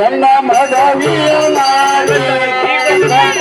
ಎನ್ನ ಮಡವಿಯ ಮಾಡಿ ನಾನು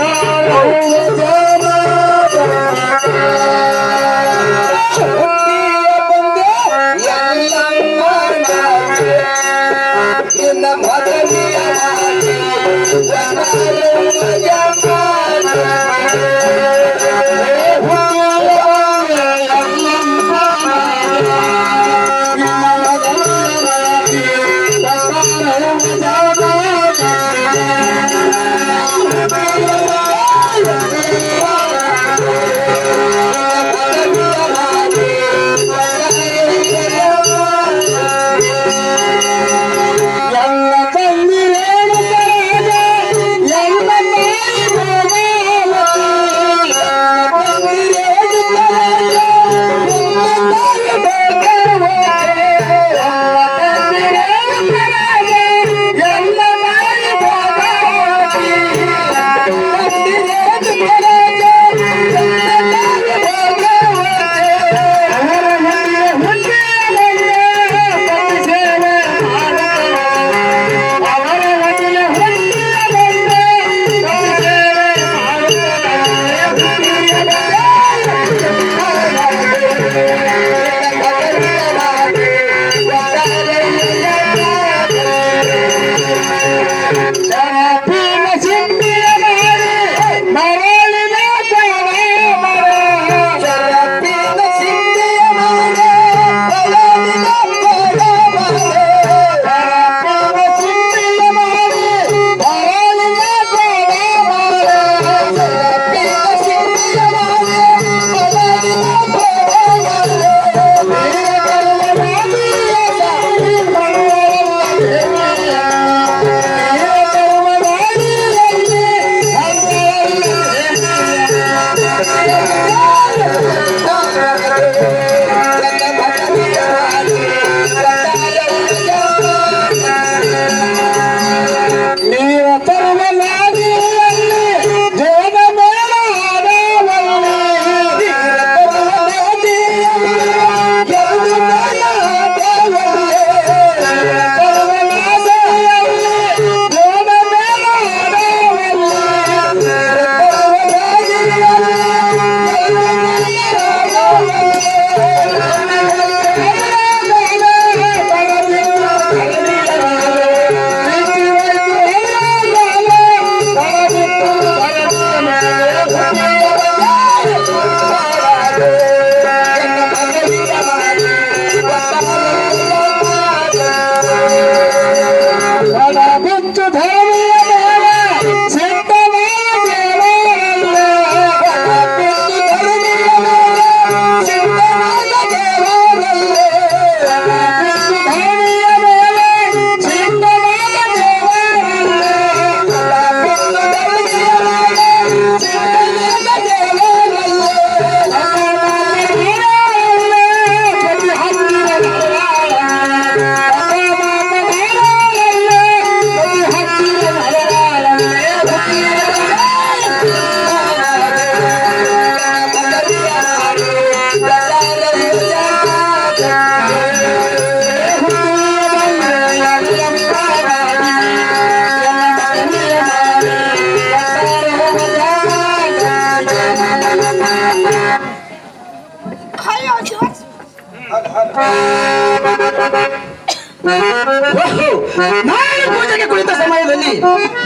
ಪೂಜೆಗೆ ಕುಳಿತ ಸಮಯದಲ್ಲಿ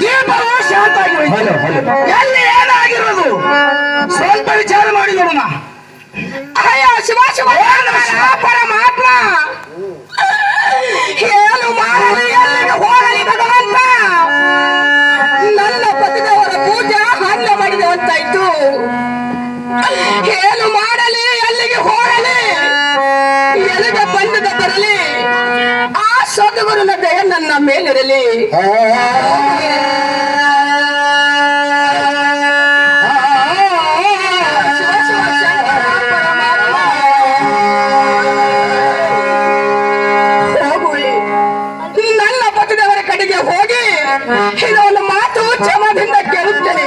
ದೀಪವು ಶಾಂತ ಆಗಿ ಎಲ್ಲಿ ಏನಾಗಿರೋದು ಸ್ವಲ್ಪ ವಿಚಾರ ಮಾಡಿ ನೋಡೋಣ. ಅಯ್ಯ ಶಿವ ಶಿವ ಪರಮಾತ್ಮ ಏನು ಮಾಡಲಿ ಎಲ್ಲಿಗೆ ಹೋಗಲಿ ಭಗವಂತ. ನನ್ನ ಪತಿದವರ ಪೂಜೆ ಹಲ್ಲ ಮಾಡಿದೆ ಅಂತಾಯ್ತು. ಏನು ಮಾಡಲಿ ಎಲ್ಲಿಗೆ ಹೋಗಲಿ ಎಲ್ಲಿಗೆ ಬಂದದ ಬರಲಿ ಆ ಸದ್ಗುರುನ ದಯ ನನ್ನ ಮೇಲಿರಲಿ. ನನ್ನ ಪತಿದವರ ಕಡೆಗೆ ಹೋಗಿ ಇದೊಂದು ಮಾತು ಕ್ಷಮದಿಂದ ಕೇಳುತ್ತೇನೆ.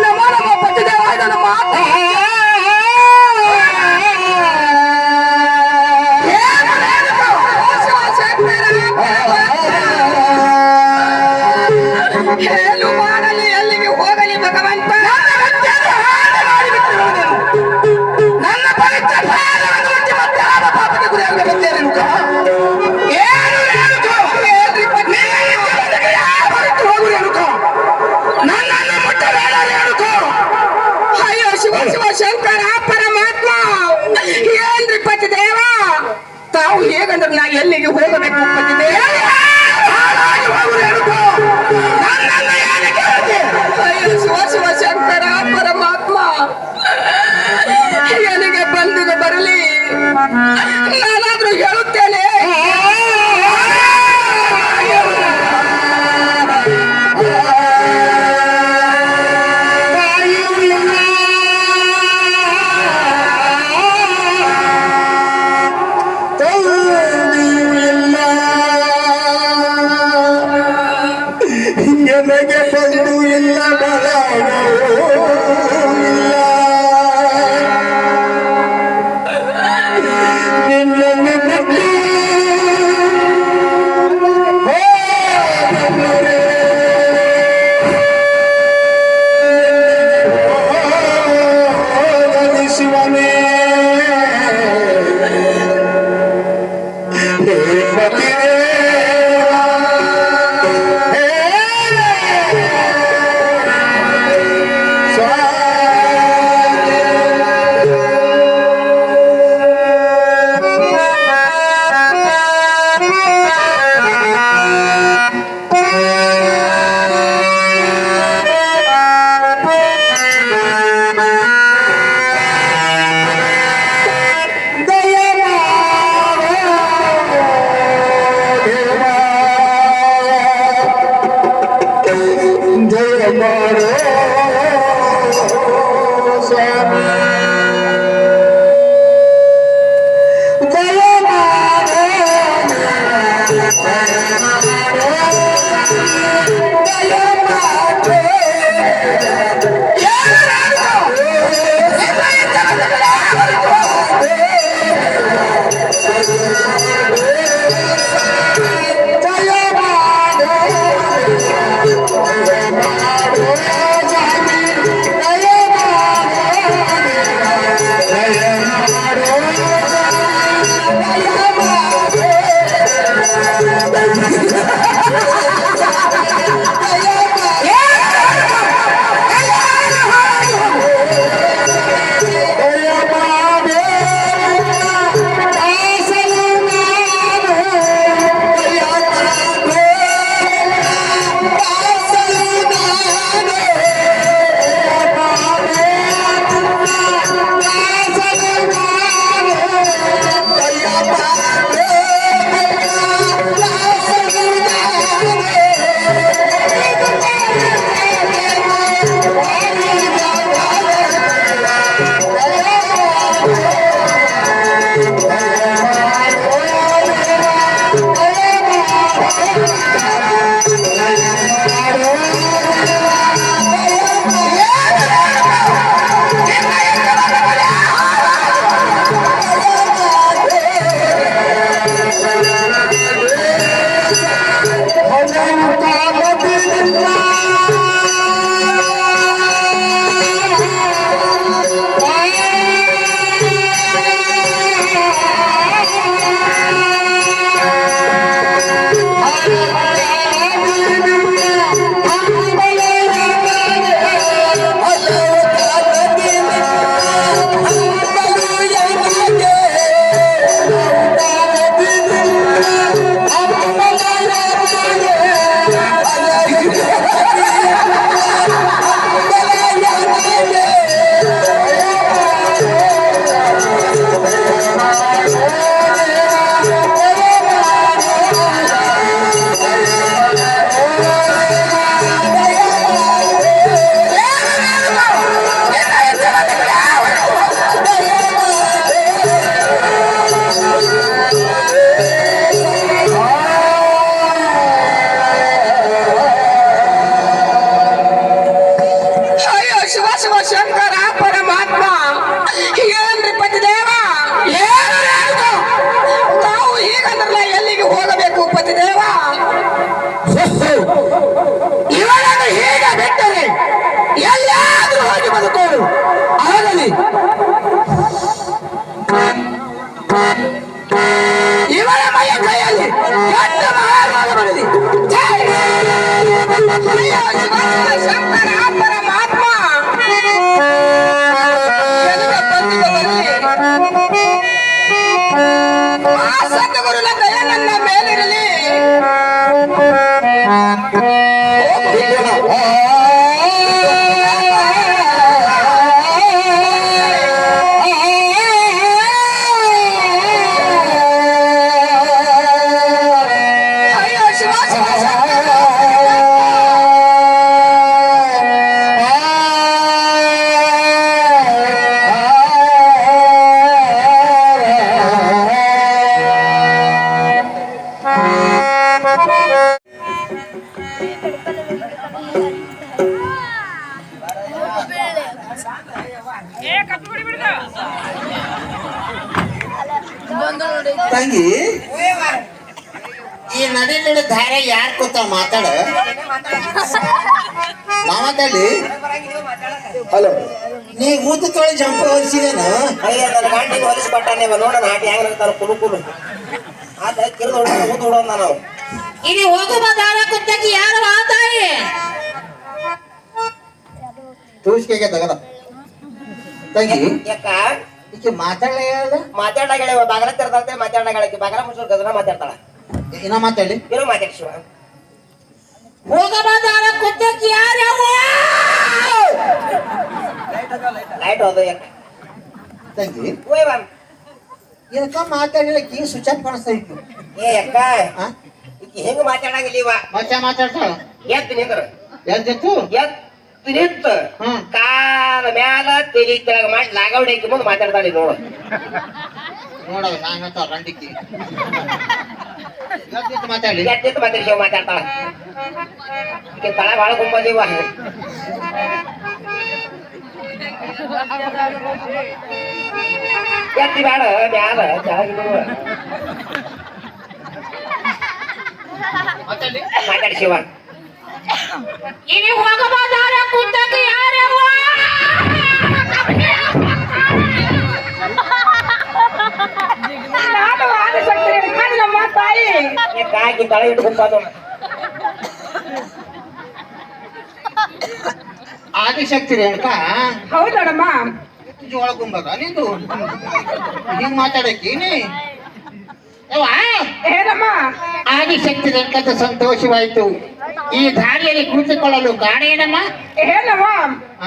ನಮ್ಮ ಪತಿದೇವ ಇದನ್ನು ಮಾತು ಏನು ಮಾಡಲಿ, ಎಲ್ಲಿಗೆ ಹೋಗಲಿ ಭಗವಂತ? ನನ್ನ ಪವಿತ್ರ ಪ್ರಾಣವನ್ನು ಬಿಟ್ಟು ಮತ್ತೆ ಯಾವ ಪಾಪಕ್ಕೆ ಗುರಿಯಾಗಬೇಕೇನು? ಏನು ಹೇಳುತ್ತೋ? ಹೇಳ್ರಿ ಪತ್ನಿ, ಯಾವ ರೀತಿ ಹೋಗುದು ಹೇಳುತ್ತೋ? ನನ್ನನ್ನು ಮುಟ್ಟಬೇಡ ಹೇಳುತ್ತೋ? ಅಯ್ಯೋ ಶಿವ ಶಿವ ಶಂಕರ ಪರಮಾತ್ಮ, ಏನ್ರಿ ಪತಿ ದೇವ, ತಾವು ಹೇಗಂದ್ರೆ ನಾ ಎಲ್ಲಿಗೆ ಹೋಗಬೇಕು ಪತಿ ದೇವ? ಅಯ್ಯೋ ಶಿವ ಶಿವ ಶಂಕರ ಪರಮಾತ್ಮ, ಎಲ್ಲಿಗೆ ಬಂದಿದೆ ಬರಲಿ, ನಾನಾದ್ರೂ ಹೇಳುತ್ತೇನೆ. ಎನಗೆ ಬಂದು ಇಲ್ಲ ಬಲವೂ ಇಲ್ಲ, ನಿನ್ನನ್ನು ಬಿಟ್ಟು ಹೋದರೆ ಹೋಗಲಿ ಶಿವನೇ. ಹೇ ಪತಿಯೇ, ಇವಳ ಶಂಕರ ಪರಮಾತ್ಮ ಎದುರು ಬಂದಿದ್ದರಲ್ಲಿ ಆ ಸದ್ಗುರುನ ದಯ ನನ್ನ ಮೇಲಿರಲಿ. ಅಯ್ಯೋ ಶಿವ ಶಿವ ಶಂಕರ. ತಂಗಿ ಈ ನಡಿ ಧಾರೆ ಯಾರು ಕೂತ ಮಾತಾಡ ನಾ ಮಾತಾಡಿ. ಹಲೋ, ನೀ ಊತ ತೊಳಿ ಜಂಪ ಹೊಲಿಸಿದೇನ? ಅಯ್ಯ ನನ್ನ ಗಂಟಿಗೆ ಹೊಲಿಸಿ ಕೊಟ್ಟಾನೆ ನೋಡೋಣ ಹಾಟಿ ಹೆಂಗ್ ಇರ್ತಾರ ಕುಲು ಕುಲು ಅದ ಕಿರಿದು ಊತ ಹೊಡೋಣ ನಾವು. ಇಲ್ಲಿ ಹೋಗುವ ದಾರ ಕುತ್ತಕ್ಕೆ ಯಾರು ಮಾತಾಡಿ ತೂಸ್ಕೆಗೆ ತಗದ ತಂಗಿ ಯಾಕ ಈಕೆ ಮಾತಾಡಲ ಹೇಳ್ದ ಮಾತಾಡಗಳ ಬಾಗಲ ತೆರೆದಾಳ್ತೆ ಮಾತಾಡಗಳಕ್ಕೆ ಬಾಗಲ ಮುಚ್ಚು ಗದನ ಮಾತಾಡ್ತಾಳ. ಇನ್ನ ಮಾತಾಡಿ. ಏನೋ ಮಾತಾಡಿ ಶಿವ. ಹೋಗುವ ದಾರ ಕುತ್ತಕ್ಕೆ ಯಾರು ಲೈಟ್ ಹೋದ ಯಾಕ ತಂಗಿ ಓಯ್ ಬಾ ಇದಕ್ಕ ಮಾತಾಡಿಲ್ಲ ಕೀ ಸ್ವಿಚ್ ಆಫ್ ಕಾಣಿಸ್ತಾ ಇತ್ತು. ಏ ಅಕ್ಕ ಈಕಿ ಹೆಂಗ್ ಮಾತಾಡಂಗಿಲ್ಲ ಇವ ಮಾತಾಡ್ತಾಳ ಎದ್ದು ನಿಂದ್ರ ಎದ್ದಿತ್ತು ಎದ್ದು ನಿಂತ ಹ್ಮ್. ಕಾಲ ಮ್ಯಾಲ ತೆಲಿ ತೆಳಗ ಮಾಡಿ ಲಾಗವಡಿಕೆ ಮುಂದೆ ಮಾತಾಡ್ತಾಳಿ ನೋಡು. ನೋಡವ ನಾನು ಹೇಳ್ತಾವ ರಂಡಿಕ್ಕಿ ಮಾತಾಡಿ. ಎದ್ದು ಮಾತಾಡಿ ಶಿವ ಮಾತಾಡ್ತಾಳ. ಈಕೆ ತಳ ಬಾಳ ಗುಂಬದಿವ ಎತ್ತಿ ಬೇಡ ಮ್ಯಾಲ ತೆಳಗಿರುವ ಮಾತಾಡಿ ಶಿವ. ಇಲ್ಲಿ ಹೋಗುವ ದಾರ ಕುತ್ತಕ್ಕೆ ಯಾರು ನಾನು ಆದಿಶಕ್ತಿ ನಮ್ಮ ತಾಯಿ. ಕಾಗಿ ತಳ ಇಟ್ಕೊಂಡ್ ಆದಿಶಕ್ತಿ ರೇಣುಕ ಹೌದಮ್ಮ. ಒಳಗುಂಬದ ನಿಂದು ಹಿಂಗ್ ಮಾತಾಡಕ್ಕೀನಿ ಯವ್ವ, ಏನಮ್ಮ? ಆದಿಶಕ್ತಿ ರೇಣುಕಂತ ಸಂತೋಷವಾಯ್ತು. ಈ ದಾರಿಯಲ್ಲಿ ಕುಳಿತುಕೊಳ್ಳಲು ಕಾರಣ ಏನಮ್ಮ? ಏನಮ್ಮ?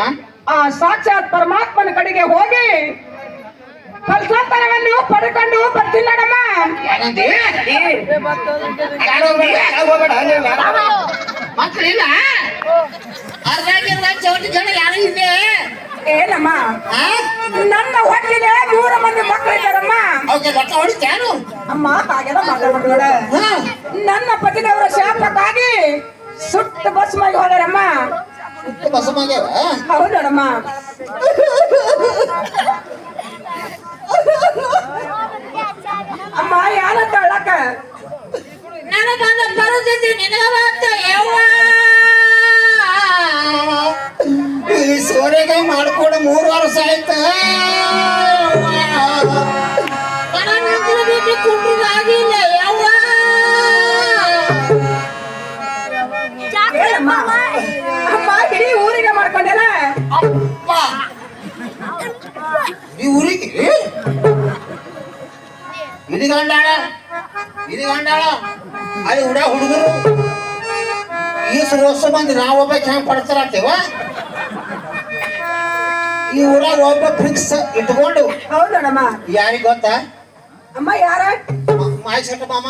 ಆ? ಆ ಸಾಕ್ಷಾತ್ ಪರಮಾತ್ಮನ ಕಡೆಗೆ ಹೋಗಿ ಫಲಸಂತರವನ್ನು ಪಡ್ಕೊಂಡು ಬರ್ತೀನಿ ನೋಡಮ್ಮ. ಏನಂದಿ? ಮಕ್ಕಳಿಲ್ಲ ಚೌಟಿ ಜನ ಯಾರು ಇದೆ? ಏನಮ್ಮ? ಆ? ನನ್ನ ಹೊಟ್ಟಿಗೆ 3 ಮಂದಿ ಮಕ್ಕಳಿದ್ದಾರಮ್ಮ. ಅವ್ಕೆ ಬಟ್ಟ ಹೊಡಿಸ್ಯಾನು? ಅಮ್ಮ ಹಾಗೆಲ್ಲ ಮಾತಾಡ್ಬೇಡ. ಹಾ. ನನ್ನ ಪತಿದೇವರ ಶಾಪಕ್ಕಾಗಿ ಸುಟ್ಟು ಭಸ್ಮಾಗಿ ಹೋದಾರಮ್ಮ. ಬಸಮಾಗ್ಯಾವ? ಹೌದಮ್ಮ. ಅಮ್ಮ ಯಾರಂತ ಹೇಳಕ್ಕ? ನನಗೊಂದು ಪರಿಸ್ಥಿತಿ ನಿನಗಂತ ಯವ್ವ ಈ ಸೋರೆಗಾಯಿ ಮಾಡ್ಕೊಂಡು 3 ವರ್ಷ ಆಯ್ತ. ನನ್ನ ಬಿಟ್ಟು ಕುಂಡ್ರಾಗಿಲ್ಲ ಯವ್ವ ಏನಮ್ಮ? ಅಮ್ಮ ಇಡೀ ಊರಿಗೆ ಮಾಡ್ಕೊಂಡೆಲ್ಲ. ಅಪ್ಪ ಈ ಊರಿಗೆ ಇದು ಗಂಡಾಳ ಅಲ್ಲಿ ಹುಡುಗರು ಈ ವರ್ಷ ಬಂದು ನಾವೊಬ್ಬ ಹೆಂಗ್ ಪಡ್ತಾರತ್ತೇವ. ಈ ಊರಾಗ ಒಬ್ಬ ಫಿಕ್ಸ್ ಇಟ್ಕೊಂಡು ಹೌದಣ್ಣಮ್ಮ. ಯಾರಿಗ ಗೊತ್ತಾ? ಅಮ್ಮ ಯಾರ? ಮಾಯಸಟ್ಟ ಮಾಮ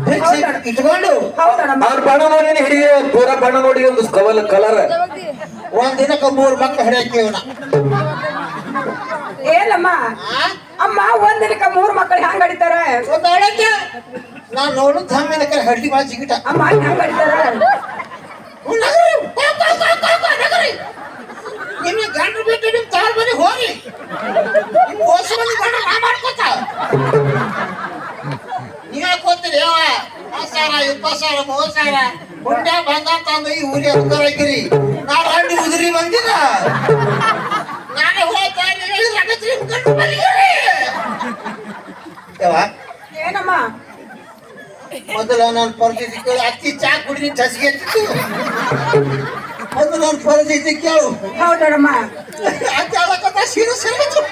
ಫಿಕ್ಸ್ ಇಟ್ಕೊಂಡು ಹೌದಣ್ಣಮ್ಮ. ಅವ್ರ ಬಣ್ಣ ನೋಡಿ ಹಿಡಿಯ ಪೂರ ಬಣ್ಣ ನೋಡಿ ಒಂದು ಕಲರ್ ಒಂದ್ ದಿನಕ್ಕೆ 3 ಮಕ್ಕಳು ಹಿಡಿಯಕ್ಕೇವನ. ಏನಮ್ಮ? ಅಮ್ಮ ಒಂದಿನಕ್ಕೆ 3 ಮಕ್ಕಳು ಹೆಂಗ್ ಹಡಿತಾರೆ? ನಾನ್ ನೋಡು ತಮ್ಮಿನಕ ಹಡ್ಡಿ ಬಾಳ ಸಿಗಿಟ. ಅಮ್ಮ ಹೆಂಗ್ ಹಡಿತಾರೆ? ನಿಮ್ಗೆ ಗಂಡು ಬಿಟ್ಟು ನಿಮ್ ತಾರ್ ಮನೆ ಹೋಗಿ ನಿಮ್ ಹೋಸ ಮಂದಿ ಗಂಡ ನಾ ಮಾಡ್ಕೊತ ನೀವೇ ಕೂತೀರಿ ಯಾವ 10,000 20,000 30,000 ಹುಂಡ್ಯಾ ಬಂದ ತಂದು ಈ ಊರಿ ಅದ್ಕರಾಗಿರಿ ನಾ ಹಂಡಿ ಉದುರಿ ಬಂದಿನ ನಾನೇ ಹೋಗ್ತಾ ಗಂಡು ಬಂದಿರಿ ಯಾವ. ಏನಮ್ಮ? ಮೊದಲ ನನ್ನ ಪರಿಸ್ಥಿತಿ ಕೇಳು ಅಕ್ಕಿ ಚಾ ಕುಡಿದು ಚಸಿಗೆ ಹಚ್ಚಿತ್ತು ಮೊದಲು ನನ್ನ ಪರಿಸ್ಥಿತಿ ಕೇಳು ಹೌದಮ್ಮ ಅಕ್ಕಿ ಹೇಳಕತ್ತ ಸೀರೆ ಸೇರಿದ್ರು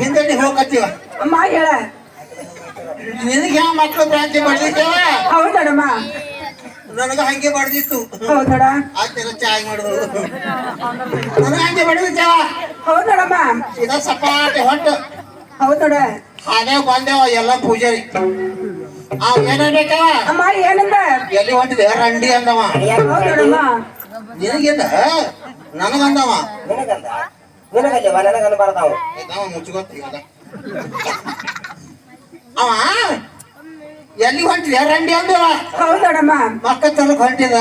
ಹಿಂದಡಿ ಹೋಗತ್ತೀವ ಅಮ್ಮ ಹೇಳ ನಿನಗೆ ಯಾವ ಮಕ್ಕಳು ಭ್ರಾಂತಿ ಮಾಡಿದ್ದೇವ ಹೌದಮ್ಮ ನನಗ ಹಂಗೆ ಮಾಡ್ದಿತ್ತು ಹೌದಡ ಆತರ ಚಾ ಮಾಡುದು ನನಗ ಹಂಗೆ ಮಾಡಿದ್ದೇವ ಹೌದಮ್ಮ ಸೀದಾ ಸಪಾಟೆ ಹೊಟ್ಟು ಹೌದಡ ಹಾಗೆ ಬಂದೇವ ಎಲ್ಲ ಪೂಜಾರಿ ಅವ್ ಏನಾಗಬೇಕವ ಅಮ್ಮ ಏನಂದ ಎಲ್ಲಿ ಹೊಂಟಿದೆ ರಂಡಿ ಅಂದವ ಹೌದಮ್ಮ ನಿನಗಿಂದ ನನಗಂದವ ನಿನಗಂದ ನಿನಗಲ್ಲವ ನನಗನ್ಬಾರ್ದಾವು ನಾವು ಮುಚ್ಚಿಗೊತ್ತ ಇವಾಗ ಅವ ಎಲ್ಲಿ ಹೊಂಟಿದೆ ರಂಡಿ ಅಂದವ ಹೌದಮ್ಮ ಮಕ್ಕ ತಲಕ್ ಹೊಂಟಿದ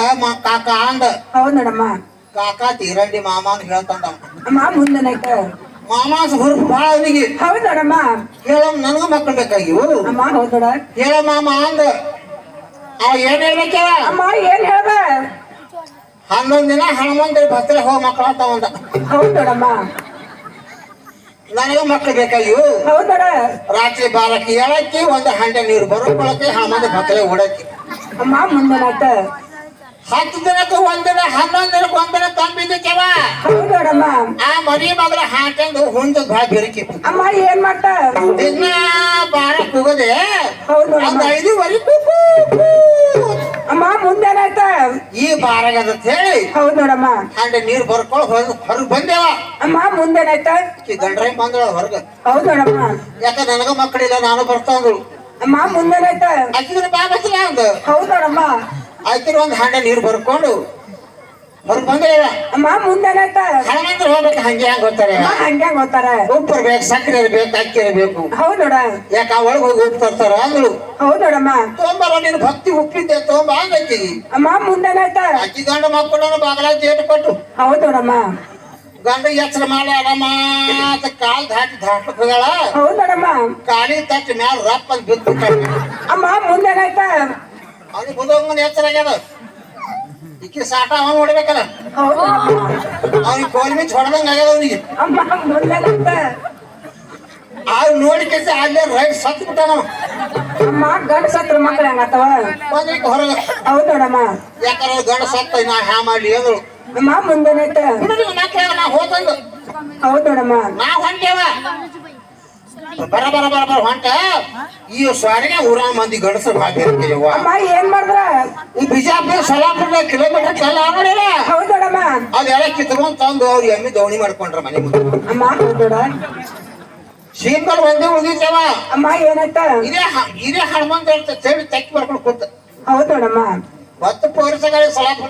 ಕಾಕ ಅಂದ ಹೌದಮ್ಮ ಕಾಕ ತೀರಂಡಿ ಮಾಮ ಅಂತ ಹೇಳ್ತಂದವ ಅಮ್ಮ ಮುಂದನೈತ ಮಾಮಾಸ ಹುರುಪು ಭಾಳ ಅವನಿಗೆ ಹೌದಮ್ಮ ಹೇಳಮ್ ನನಗ ಮಕ್ಕಳು ಬೇಕಾಗಿವು ಅಮ್ಮ ಹೌದಡ ಹೇಳ ಮಾಮ ಅಂದ ಅವ ಏನ್ ಹೇಳ್ಬೇಕವ ಅಮ್ಮ ಏನ್ ಹೇಳ್ದ 11 ದಿನ ಹನುಮಂತ ಭಕ್ತರ ಹೋಗಿ ಮಕ್ಕಳು ಅಂತಾವಂದ ಹೌದಡಮ್ಮ ನನಗ ಮಕ್ಕಳು ಬೇಕಾಗಿವು ಹೌದಡ ರಾತ್ರಿ 12ಕ್ಕೆ ಏಳಕ್ಕೆ ಒಂದು ಹಂಡೆ ನೀರು ಬರೋಕೊಳಕ್ಕೆ ಹನುಮಂತ ಭಕ್ತರೆ ಓಡಕ್ಕೆ ಅಮ್ಮ ಮುಂದನೈತ 10 ದಿನಕ್ಕೆ ಒಂದಿನ 11 ದಿನಕ್ಕೆ ಒಂದಿನ ತಂಬಿದ್ದಕ್ಕೆವ ಹೌದಡಮ್ಮ ಆ ಮರಿ ಮಗಳ ಹಾಕಂದು ಹುಂಜ ಭಾಳ ಬೆರಕಿತ್ತು ಅಮ್ಮ ಏನ್ ಮಾಡ್ತ ದಿನ 12 ಕೂಗದೆ ಹೌದಡಮ್ಮ ಒಂದು 5:15 ಕೂಗು. ಅಮ್ಮ ಮುಂದೇನಾಯ್ತ ಈ ಬಾರಾಗದ ಹೇಳಿ ಹೌದಡಮ್ಮ ಹಂಡೆ ನೀರು ಬರ್ಕೊಳ್ಳ ಹೊರಗೆ ಬಂದೇವ ಅಮ್ಮ ಮುಂದೇನಾಯ್ತ ಈ ಗಂಡ್ರೈ ಬಂದಳ ಹೊರಗ ಹೌದಡಮ್ಮ ಯಾಕ ನನಗ ಮಕ್ಕಳಿಲ್ಲ ನಾನು ಬರ್ತಾ ಅಂದಳು ಅಮ್ಮ ಮುಂದೇನಾಯ್ತ ಆಕಿನ ಬಾ ಬಸ್ಲ ಅಂದ ಹೌದಡಮ್ಮ ಆಕಿನ ಒಂದು ಹಂಡೆ ನೀರು ಬರ್ಕೊಂಡು ಹೊರಗೆ ಬಂದೇವ ಅಮ್ಮ ಮುಂದೇನಾಯ್ತ ಹನುಮಂತರ ಹೋಗ್ಬೇಕು ಹಂಗೆ ಹಂಗ ಹೋಗ್ತಾರೆ ಅಮ್ಮ ಹಂಗೆ ಹೋಗ್ತಾರ ಉಪ್ಪು ಇರ್ಬೇಕು ಸಕ್ಕರೆ ಇರ್ಬೇಕು ಅಕ್ಕಿ ಇರ್ಬೇಕು ಹೌದಡ ಯಾಕ ಒಳಗೆ ಹೋಗಿ ಉಪ್ಪು ತರ್ತಾರ ಅಂದಳು ಹೌದಡಮ್ಮ ತೊಂಬರ ನೀನು ಭಕ್ತಿ ಉಪ್ಪಿದ್ದೆ ತೊಂಬ ಅಂದಕ್ಕಿ ಅಮ್ಮ ಮುಂದೇನಾಯ್ತ ಅಕ್ಕಿ ಗಂಡ ಮಕ್ಕಳನ್ನು ಬಾಗಲ ಜೇಟು ಕೊಟ್ಟು ಹೌದಡಮ್ಮ ಗಂಡ ಎಚ್ಚರ ಮಾಡಿ ಆರಾಮ ಕಾಲ್ ದಾಟ್ಲಕ್ ಹೋಗ್ಯಾಳ ಹೌದಡಮ್ಮ ಕಾಲಿ ತಟ್ಟಿ ಮ್ಯಾಲ ರಪ್ಪ ಅಂತ ಬಿದ್ದು ಅಮ್ಮ ಮುಂದೇನಾಯ್ತ ಅವ್ನಿಗೆ ಬುಧವಂಗನ ಎಚ್ಚರ ಆಗ್ಯದ ಈಕಿ ಸಾಟ ಅವನ್ ನೋಡ್ಬೇಕಲ್ಲ ಹೌದಡಮ್ಮ ಅವ್ನಿಗೆ ಕೋಲ್ ಮಿಂಚ್ ಹೊಡೆದಂಗ ಆಗ್ಯದ ಅವನಿಗೆ ಅಮ್ಮ ಮುಂದೇನಾಯ್ತ ಅವ್ರು ನೋಡಿ ಕೆಸ ಅಲ್ಲೇ ರೈಟ್ ಸತ್ ಬಿಟ್ಟ ನಾವು ಅಮ್ಮ ಗಂಡ ಸತ್ರ ಮಕ್ಳು ಹೆಂಗತ್ತವ ಬಂದ್ರಿಕ ಹೊರಗ ಹೌದಡಮ್ಮ ಯಾಕಂದ್ರೆ ಗಂಡ ಸತ್ತ ನಾ ಹ್ಯಾ ಮಾಡ್ಲಿ ಅಂದಳು ಅಮ್ಮ ಮುಂದೇನಾಯ್ತ ಮಕ್ಳ ನಾ ಹೋದಂದು ಹೌದಡಮ್ಮ ನಾ ಹೊಂಟೇವ ಬರ ಬರ ಬರ ಬರ ಹೊಂಟ ಈ ಸ್ವಾರಿಗೆ ಊರಾಗ ಮಂದಿ ಗಂಡಸರು ಹಾಕಿರ್ತೀವ ಅಮ್ಮ ಏನ್ ಮಾಡಿದ್ರ ಈ ಬಿಜಾಪುರ ಸೊಲ್ಲಾಪುರ ಕಿಲೋಮೀಟರ್ ಎಲ್ಲ ನೋಡಿಲ್ಲ ಹೌದಡಮ್ಮ ಅದೆಲ್ಲ ಕಿತ್ಕೊಂಡ್ ತಂದು ಅವ್ರು ಎಮ್ಮಿ ದವಣಿ ಮಾಡ್ಕೊಂಡ್ರ ಮನೆ ಮುಂದೆ ಅಮ್ಮ ಹೌದಡ ಶೀಂಕಲ್ ಒಂದೇ ಉಳಿದಿದ್ದೇವ ಅಮ್ಮ ಏನಾಯ್ತ ಇದೇ ಹನುಮಂತ ಹೇಳಿ ತೆಕ್ಕಿ ಬರ್ಕೊಂಡು ಕೂತ ಹೌದಡಮ್ಮ 10 ಪೊಲೀಸರು ಸೊಲ್ಲಾಪುರ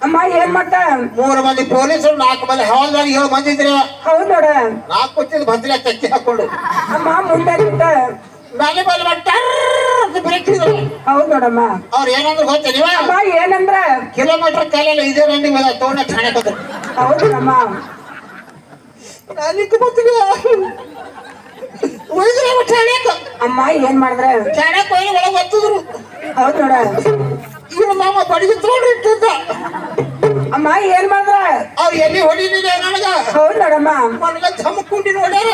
ಅಮ್ಮ ಏನ್ ಮಾಡ್ತ 3 ಮಂದಿ ಪೊಲೀಸರು 4 ಮಂದಿ ಹವಾಲ್ದಾರ್ 7 ಮಂದಿ ಇದ್ರಿ ಹೌದಡ 4 ಕೂತಿದ್ ಭದ್ರಲೆ ತೆಕ್ಕಿ ಹಾಕೊಂಡು ಅಮ್ಮ ಮುಂದೇನಾಯ್ತ ನಾಳೆ ಬಂದು ಅಂತ ಬ್ರೇಕ್ ಹಿಡಿದ್ರು ಹೌದಡಮ್ಮ ಅವ್ರು ಏನಂದ್ರೆ ಗೊತ್ತ ನೀವ ಅಮ್ಮ ಏನಂದ್ರ ಕಿಲೋಮೀಟರ್ ಕಾಲೆಲ್ಲ ಇದೇ ರಂಡಿ ಮೇಲೆ ತಗೊಂಡ ಠಾಣೆ ಬಂದ್ರು ಹೌದಡಮ್ಮ ನಾನಿಕ್ಕೆ ಬರ್ತೀವಿ ಒಯ್ದ್ರೆ ಠಾಣೆಕ ಅಮ್ಮ ಏನ್ ಮಾಡಿದ್ರ ಠಾಣೆಕ್ ಹೋಗಿ ಒಳಗೆ ಒತ್ತಿದ್ರು ಹೌದಡ ಇವ್ರ ಮಾಮ ಬಡಿಗೆ ತಗೊಂಡು ಇಟ್ಟಿದ್ದ ಅಮ್ಮ ಏನ್ ಮಾಡಿದ್ರ ಅವ್ರು ಎಲ್ಲಿ ಹೊಡಿಲಿಲ್ಲ ನನಗ ಹೌದಡಮ್ಮ ನನಗ ಧಮ್ ಕುಂಡಿ ನೋಡ್ಯಾರ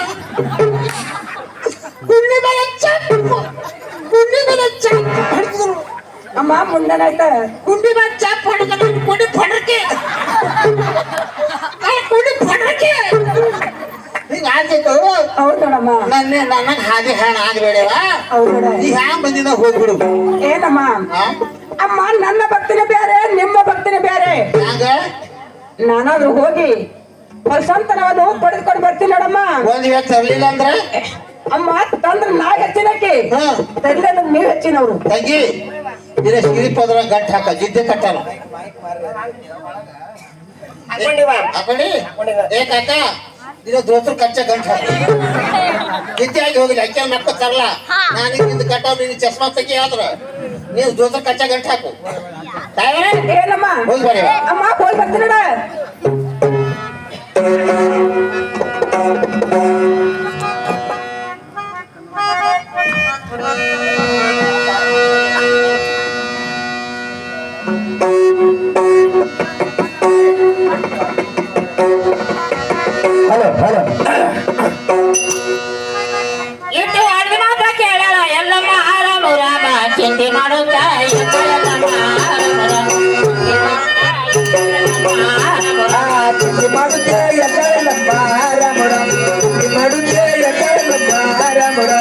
ಕುಂಡಿ ಮೇಲೆ ಚಾಪ್ ಹೊಡೆದ್ರು ಅಮ್ಮ ಮುಂದೇನಾಯ್ತ ಕುಂಡಿ ಮೇಲೆ ಚಾಪ್ ಹೊಡೆದ ಕುಂಡಿ ಫಡಕ್ಕೆ ಕುಂಡಿ ಫಡಕ್ಕೆ ಹಿಂಗ ಆಗ್ತಿತ್ತು ಹೌದಡಮ್ಮ ನನಗ ಹಾಗೆ ಹಣ ಆಗಬೇಡವ ಹೌದಡ ಈ ಹ್ಯಾಂಗ ಬಂದಿನ ಹೋಗ್ಬಿಡು ಏನಮ್ಮ ಅಮ್ಮ ನನ್ನ ಭಕ್ತಿನ ಬೇರೆ ನಿಮ್ಮ ಭಕ್ತಿನ ಬೇರೆ ಹ್ಯಾಂಗ ನಾನಾದ್ರೂ ಹೋಗಿ ವಸಂತನವನ್ನು ಪಡೆದುಕೊಂಡು ಬರ್ತೀನಿ ನೋಡಮ್ಮ ಒಂದ್ ವೇಳೆ ತರ್ಲಿಲ್ಲ ಅಂದ್ರ ಅಮ್ಮ ತಂದ್ರ ನಾ ಹೆಚ್ಚಿನಕ್ಕೆ ತರ್ಲಿಲ್ಲ ನೀವ್ ಹೆಚ್ಚಿನವ್ರು ತಂಗಿ ಇದ ಸಿರಿಪದ್ರ ಗಂಟ್ ಹಾಕ ಜಿದ್ದೆ ಕಟ್ಟಾನ ಹಾಕೊಂಡಿವ ಹಾಕೊಳ್ಳಿ ಏ ಕಾಕ ಇದು ದೋಸ್ತರ ಕಚ್ಚ ಗಂಟ್ ಹಾಕ ಜಿದ್ದೆ ಆಗಿ ಹೋಗಿಲ್ಲ ಅಕ್ಕಿ ಮಕ್ಕಳು ತರಲ್ಲ ನಾನು ನಿಂದು ಕಟ್ಟಾವ್ ನಿನ್ ಚಸ್ಮಾ ತೆಗಿ ಆದ್ರ ನೀನು ದೋಸ್ತರ ಕಚ್ಚ ಗಂಟ್ ಹಾಕು ಏನಮ್ಮ ಹೋಗಿ ಬರೀ ಅಮ್ಮ ಹೋಗಿ ಬರ್ತೀನಿ ನೋಡ ಹಲೋ ಇಟ್ಟು ಅಡ್ಗೆ ಮಾತ್ರ ಕೇಳಲ್ಲ ಎಲ್ಲಮ್ಮ ಚಿಂತೆ ಮಾಡುತ್ತಾ ಚಿಂತೆ ಮಾಡುತ್ತೆ ಎಕ್ಕಳಮ್ಮ ರಾಮುಡ ಚಿಂತೆ ಮಾಡುತ್ತೆ ಎಕ್ಕಳಮ್ಮ ರಾಮುಡ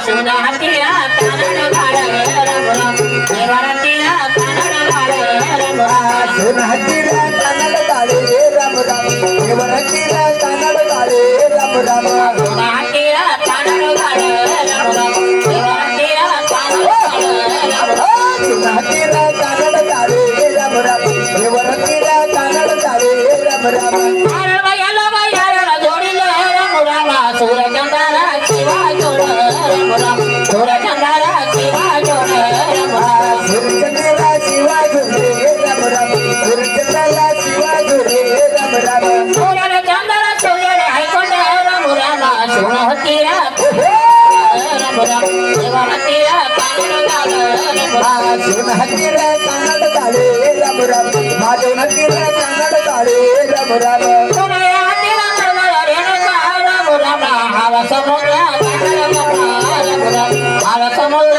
ಶಿವನ ಹತ್ತಿರ ಕನ್ನಡ ಶಿವನ ಹತ್ತಿರ ಕನ್ನಡ ತಾಳೆ ರಾಮ ರಾಮ ದೇವರ ಹತ್ತಿರ ಕನ್ನಡ ತಾಳೆ ರಾಮ ರಾಮ ಹತ್ತಿರ ಶಿವನ ಹತ್ತಿರ ಕನ್ನಡ ತಾಳೆ ರಾಮ ರಾಮ ದೇವರ ಹತ್ತಿರ ಕನ್ನಡ ತಾಳೆ ರಾಮ ರಾಮ ಸೂರ್ಯಚಂದ್ರ ಶಿವ ಜೋಡ ಸೂರ್ಯಚಂದ್ರ ಶಿವ ಜೋಡ ಸೂರ್ಯಚಂದ್ರ ಶಿವ ಜೋಡೆ ರಾಮ ರಾಮ ಸೂರ್ಯಚಂದ್ರ ಶಿವ ಜೋಡೆ ರಾಮ ರಾಮ ಸೂರ್ಯನ ಚಂದ್ರ ಸೂರ್ಯನ ಹೈಕೊಂಡ ರಾಮ ರಾಮ ಶಿವನ ಹತ್ತಿರ ರಾಮ ರಾಮ ಶಿವನ ಹತ್ತಿರ ಶಿವನ ಹತ್ತಿರ ಕನ್ನಡ ತಾಳೆ ರಾಮ ರಾಮ ಮಾಧವನ ಹತ್ತಿರ ಕನ್ನಡ ತಾಳೆ ರಾಮ ರಾಮ ಹಾವ ಸಮುದ್ರ ಹಾವ ಸಮುದ್ರ